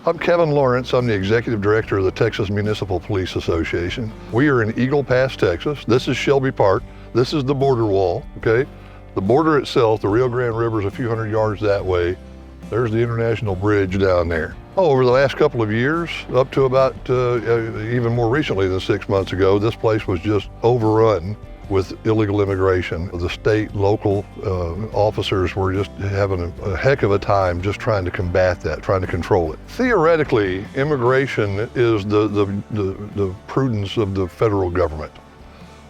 I'm Kevin Lawrence. I'm the Executive Director of the Texas Municipal Police Association. We are in Eagle Pass, Texas. This is Shelby Park. This is the border wall, okay? The border itself, the Rio Grande River, is a few hundred yards that way. There's the International Bridge down there. Over the last couple of years, up to about even more recently than 6 months ago, this place was just overrun with illegal immigration. The state, local officers were just having a heck of a time just trying to combat that, trying to control it. Theoretically, immigration is the prudence of the federal government.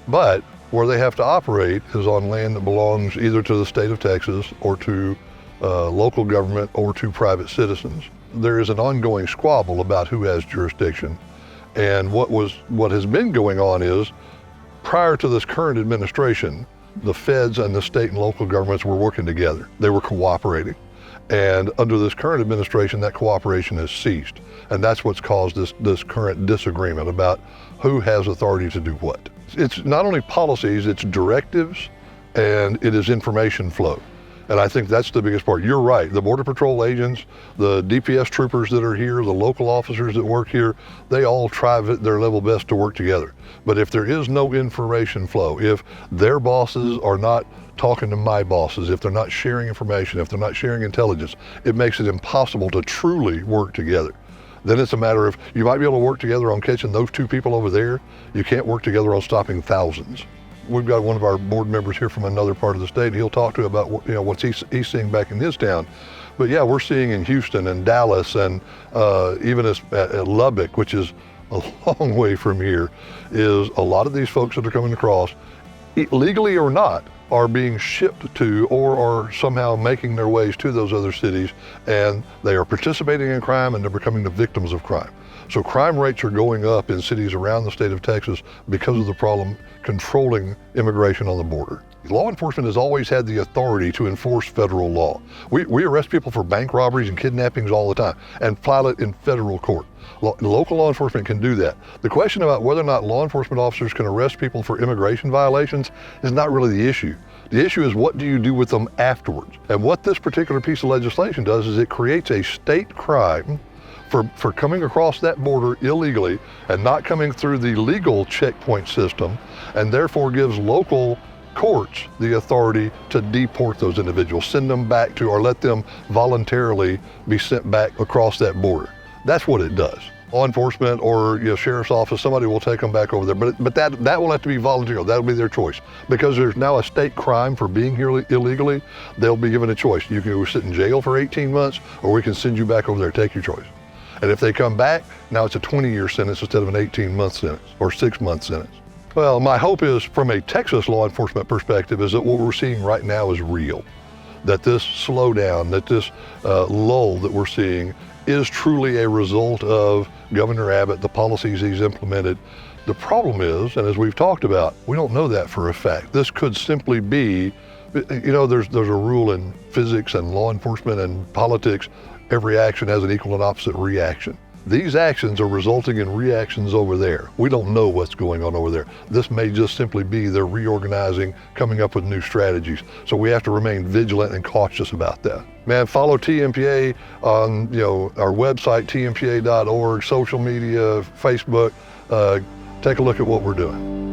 But where they have to operate is on land that belongs either to the state of Texas or to local government or to private citizens. There is an ongoing squabble about who has jurisdiction. And what has been going on is, prior to this current administration, the feds and the state and local governments were working together. They were cooperating. And under this current administration, that cooperation has ceased. And that's what's caused this current disagreement about who has authority to do what. It's not only policies, it's directives, and it is information flow. And I think that's the biggest part. You're right, the Border Patrol agents, the DPS troopers that are here, the local officers that work here, they all try their level best to work together. But if there is no information flow, if their bosses are not talking to my bosses, if they're not sharing information, if they're not sharing intelligence, it makes it impossible to truly work together. Then it's a matter of, you might be able to work together on catching those two people over there. You can't work together on stopping thousands. We've got one of our board members here from another part of the state. He'll talk to you about what he's seeing back in his town. But yeah, we're seeing in Houston and Dallas and even at Lubbock, which is a long way from here, is a lot of these folks that are coming across, legally or not, are being shipped to or are somehow making their ways to those other cities, and they are participating in crime and they're becoming the victims of crime. So crime rates are going up in cities around the state of Texas because of the problem controlling immigration on the border. Law enforcement has always had the authority to enforce federal law. We arrest people for bank robberies and kidnappings all the time and file it in federal court. Local law enforcement can do that. The question about whether or not law enforcement officers can arrest people for immigration violations is not really the issue. The issue is, what do you do with them afterwards? And what this particular piece of legislation does is it creates a state crime for coming across that border illegally and not coming through the legal checkpoint system, and therefore gives local courts the authority to deport those individuals, send them back to, or let them voluntarily be sent back across that border. That's what it does. Law enforcement or sheriff's office, somebody will take them back over there, but that will have to be voluntary. That'll be their choice. Because there's now a state crime for being here illegally, they'll be given a choice. You can go sit in jail for 18 months, or we can send you back over there. Take your choice. And if they come back, now it's a 20-year sentence instead of an 18-month sentence or 6-month sentence. Well, my hope is, from a Texas law enforcement perspective, is that what we're seeing right now is real. That this slowdown, that this lull that we're seeing is truly a result of Governor Abbott, the policies he's implemented. The problem is, and as we've talked about, we don't know that for a fact. This could simply be, there's a rule in physics and law enforcement and politics, every action has an equal and opposite reaction. These actions are resulting in reactions over there. We don't know what's going on over there. This may just simply be they're reorganizing, coming up with new strategies. So we have to remain vigilant and cautious about that. Man, follow TMPA on our website, tmpa.org, social media, Facebook. Take a look at what we're doing.